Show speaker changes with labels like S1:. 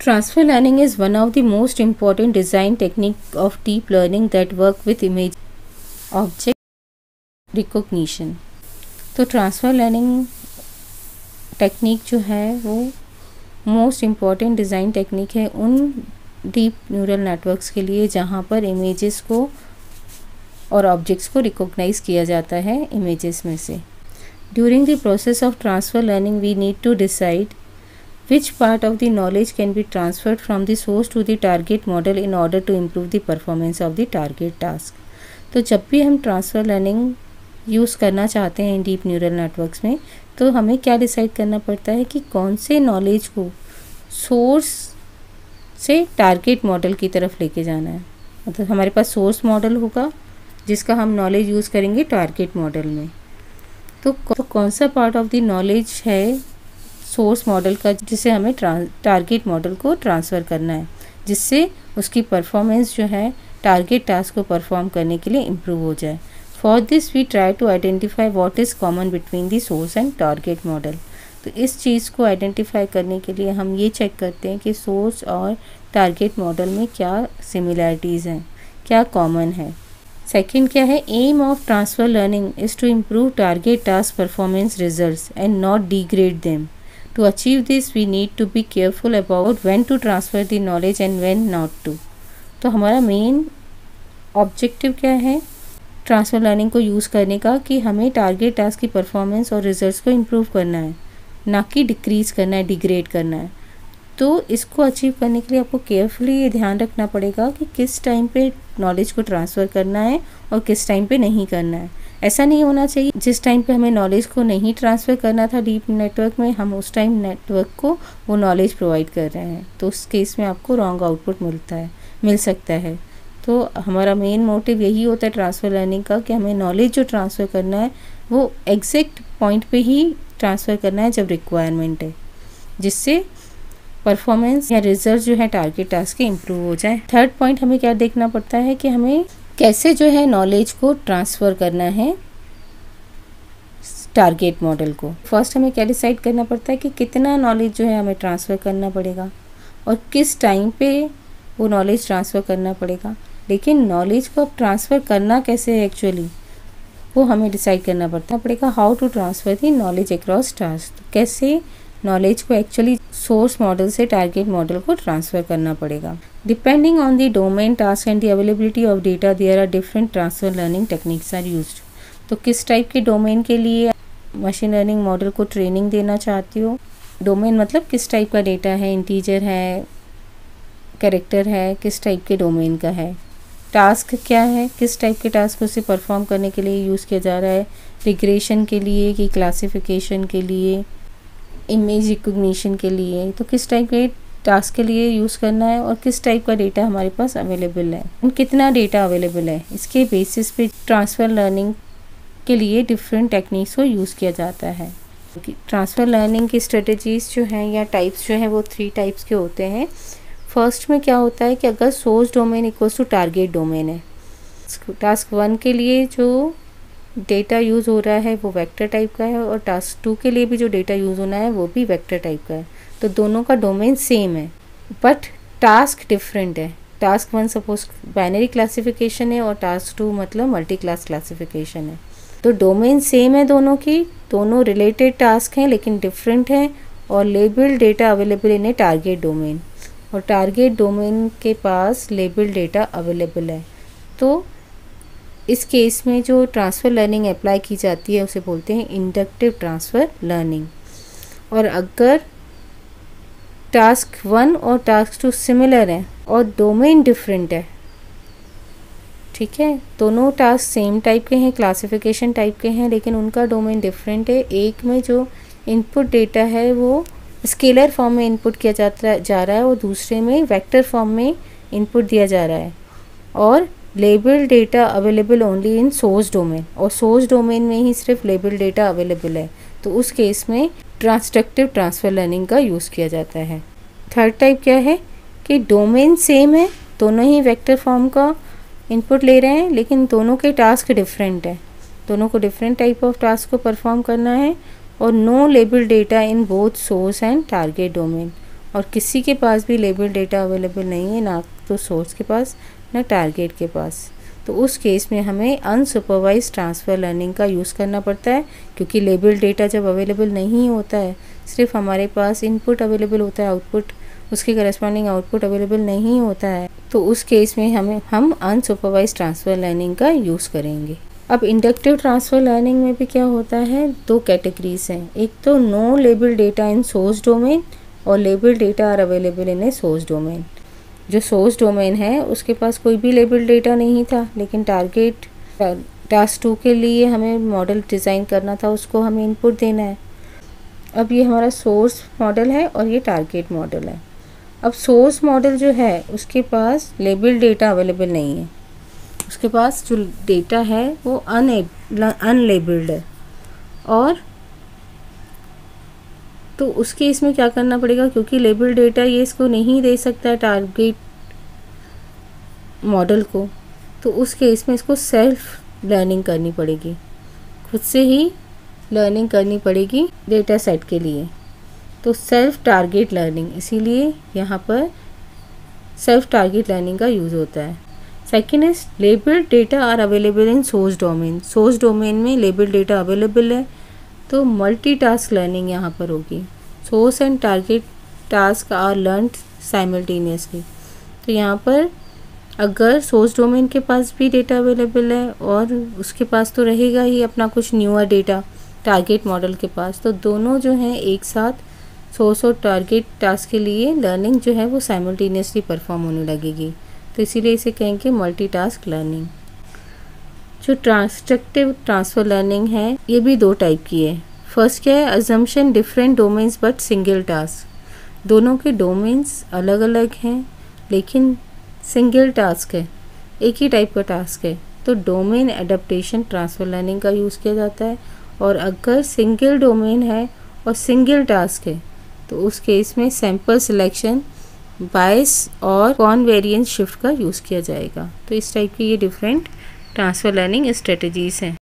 S1: Transfer learning is one of the most important design technique of deep learning that work with image object recognition. तो transfer learning technique जो है वो most important design technique है उन deep neural networks के लिए जहाँ पर इमेजेस को और ऑब्जेक्ट्स को रिकॉग्नाइज किया जाता है इमेजेस में से. During the process of transfer learning we need to decide which part of the knowledge can be transferred from the source to the target model in order to improve the performance of the target task. तो जब भी हम transfer learning use करना चाहते हैं deep neural networks में तो हमें क्या डिसाइड करना पड़ता है कि कौन से नॉलेज को सोर्स से टारगेट मॉडल की तरफ लेके जाना है. मतलब हमारे पास सोर्स मॉडल होगा जिसका हम नॉलेज यूज़ करेंगे टारगेट मॉडल में. तो कौन सा पार्ट ऑफ द नॉलेज है सोर्स मॉडल का जिसे हमें टारगेट मॉडल को ट्रांसफ़र करना है जिससे उसकी परफॉर्मेंस जो है टारगेट टास्क को परफॉर्म करने के लिए इम्प्रूव हो जाए. For this we try to identify what is common between the source and target model. तो इस चीज़ को आइडेंटिफाई करने के लिए हम ये चेक करते हैं कि सोर्स और टारगेट मॉडल में क्या सिमिलैरिटीज़ हैं, क्या कॉमन है. सेकेंड क्या है, aim of transfer learning is to improve target task performance results and not degrade them. To achieve this, we need to be careful about when to transfer the knowledge and when not to. तो हमारा main objective क्या है transfer learning को use करने का कि हमें target task की परफॉर्मेंस और रिजल्ट्स को इम्प्रूव करना है, ना कि डिक्रीज़ करना है, डिग्रेड करना है. तो इसको अचीव करने के लिए आपको केयरफुली ये ध्यान रखना पड़ेगा कि किस टाइम पे नॉलेज को ट्रांसफ़र करना है और किस टाइम पे नहीं करना है. ऐसा नहीं होना चाहिए जिस टाइम पे हमें नॉलेज को नहीं ट्रांसफ़र करना था डीप नेटवर्क में हम उस टाइम नेटवर्क को वो नॉलेज प्रोवाइड कर रहे हैं तो उस केस में आपको रॉन्ग आउटपुट मिल सकता है. तो हमारा मेन मोटिव यही होता है ट्रांसफ़र लर्निंग का कि हमें नॉलेज जो ट्रांसफ़र करना है वो एग्जैक्ट पॉइंट पे ही ट्रांसफ़र करना है जब रिक्वायरमेंट है जिससे परफॉर्मेंस या रिजल्ट जो है टारगेट टास्क के इम्प्रूव हो जाए. थर्ड पॉइंट हमें क्या देखना पड़ता है कि हमें कैसे जो है नॉलेज को ट्रांसफ़र करना है टारगेट मॉडल को. फर्स्ट हमें क्या डिसाइड करना पड़ता है कि कितना नॉलेज जो है हमें ट्रांसफ़र करना पड़ेगा और किस टाइम पे वो नॉलेज ट्रांसफ़र करना पड़ेगा. लेकिन नॉलेज को अब ट्रांसफ़र करना कैसे है एक्चुअली वो हमें डिसाइड करना पड़ेगा. How to transfer the knowledge across task. कैसे नॉलेज को एक्चुअली सोर्स मॉडल से टारगेट मॉडल को ट्रांसफ़र करना पड़ेगा. Depending on the domain task and the availability of data there are different transfer learning techniques are used. तो किस type के domain के लिए मशीन लर्निंग मॉडल को ट्रेनिंग देना चाहती हो. डोमेन मतलब किस टाइप का डेटा है, इंटीजर है, कैरेक्टर है, किस टाइप के डोमेन का है. टास्क क्या है, किस टाइप के टास्क उसे परफॉर्म करने के लिए यूज़ किया जा रहा है. रिग्रेशन के लिए कि क्लासिफिकेशन के लिए, इमेज रिकॉग्निशन के लिए. तो किस टाइप के टास्क के लिए यूज़ करना है और किस टाइप का डेटा हमारे पास अवेलेबल है, कितना डेटा अवेलेबल है. इसके बेसिस पे ट्रांसफ़र लर्निंग के लिए डिफरेंट टेक्निक्स को यूज़ किया जाता है. ट्रांसफ़र लर्निंग की स्ट्रेटजीज़ जो हैं या टाइप्स जो हैं वो 3 टाइप्स के होते हैं. फर्स्ट में क्या होता है कि अगर source domain equals to target domain है, टास्क 1 के लिए जो डेटा यूज़ हो रहा है वो वेक्टर टाइप का है और टास्क 2 के लिए भी जो डेटा यूज़ होना है वो भी वेक्टर टाइप का है. तो दोनों का डोमेन सेम है बट टास्क डिफरेंट है. टास्क 1 सपोज बाइनरी क्लासिफिकेशन है और टास्क 2 मतलब मल्टी क्लास क्लासिफिकेशन है. तो डोमेन सेम है दोनों की, दोनों रिलेटेड टास्क हैं लेकिन डिफरेंट हैं और label data available in A target domain और टारगेट डोमेन के पास लेबल डेटा अवेलेबल है. तो इस केस में जो ट्रांसफ़र लर्निंग अप्लाई की जाती है उसे बोलते हैं इंडक्टिव ट्रांसफ़र लर्निंग. और अगर टास्क 1 और टास्क 2 सिमिलर हैं और डोमेन डिफरेंट है, ठीक है, दोनों टास्क सेम टाइप के हैं, क्लासिफिकेशन टाइप के हैं लेकिन उनका डोमेन डिफरेंट है. एक में जो इनपुट डेटा है वो स्केलर फॉर्म में इनपुट किया जा रहा है और दूसरे में वेक्टर फॉर्म में इनपुट दिया जा रहा है और label data available only in source domain और सोर्स डोमेन में ही सिर्फ लेबल डेटा अवेलेबल है. तो उस केस में ट्रांसडक्टिव ट्रांसफ़र लर्निंग का यूज़ किया जाता है. थर्ड टाइप क्या है कि डोमेन सेम है, दोनों ही वेक्टर फॉर्म का इनपुट ले रहे हैं लेकिन दोनों के टास्क डिफरेंट है, दोनों को डिफरेंट टाइप ऑफ टास्क को परफॉर्म करना है और no label data in both source and target domain और किसी के पास भी लेबल डेटा अवेलेबल नहीं है, ना तो सोर्स के पास ना टारगेट के पास। तो उस केस में हमें अनसुपरवाइज्ड ट्रांसफ़र लर्निंग का यूज़ करना पड़ता है, क्योंकि लेबल डेटा जब अवेलेबल नहीं होता है, सिर्फ हमारे पास इनपुट अवेलेबल होता है, आउटपुट उसके करस्पॉन्डिंग आउटपुट अवेलेबल नहीं होता है, तो उस केस में हम अनसुपरवाइज्ड ट्रांसफ़र लर्निंग का यूज़ करेंगे। अब इंडक्टिव ट्रांसफ़र लर्निंग में भी क्या होता है, दो कैटेगरीज हैं। एक तो no label data in source domain और label data are available in a source domain. जो सोर्स डोमेन है उसके पास कोई भी लेबल डेटा नहीं था, लेकिन टारगेट टास्क 2 के लिए हमें मॉडल डिज़ाइन करना था, उसको हमें इनपुट देना है। अब ये हमारा सोर्स मॉडल है और ये टारगेट मॉडल है। अब सोर्स मॉडल जो है उसके पास लेबल डेटा अवेलेबल नहीं है, उसके पास जो डेटा है वो अनलेबल्ड है, और तो उसके इसमें क्या करना पड़ेगा, क्योंकि लेबल डेटा ये इसको नहीं दे सकता है टारगेट मॉडल को, तो उस केस में इसको सेल्फ लर्निंग करनी पड़ेगी, खुद से ही लर्निंग करनी पड़ेगी डेटा सेट के लिए। तो सेल्फ टारगेट लर्निंग, इसीलिए यहाँ पर सेल्फ टारगेट लर्निंग का यूज़ होता है। Second is label data are available in source domain. Source domain में लेबल डेटा अवेलेबल है, तो मल्टीटास्क लर्निंग यहाँ पर होगी। Source and target task are learned simultaneously. तो यहाँ पर अगर सोर्स डोमेन के पास भी डेटा अवेलेबल है और उसके पास तो रहेगा ही अपना कुछ न्यूअर डेटा टारगेट मॉडल के पास, तो दोनों जो हैं एक साथ सोर्स और टारगेट टास्क के लिए लर्निंग जो है वो साइमल्टेनियसली परफॉर्म होने लगेगी, तो इसीलिए इसे कहेंगे मल्टीटास्क लर्निंग। जो ट्रांसट्रक्टिव ट्रांसफ़र लर्निंग है ये भी दो टाइप की है। फर्स्ट क्या है, assumption different domains but single task. दोनों के डोमेन्स अलग अलग हैं लेकिन सिंगल टास्क है, एक ही टाइप का टास्क है, तो डोमेन एडेप्टेशन ट्रांसफ़र लर्निंग का यूज़ किया जाता है। और अगर सिंगल डोमेन है और सिंगल टास्क है तो उस केस में सैंपल सिलेक्शन, बायस और कॉनवेरिएंस शिफ्ट का यूज़ किया जाएगा। तो इस टाइप की ये डिफरेंट ट्रांसफ़र लर्निंग स्ट्रेटजीज़ हैं।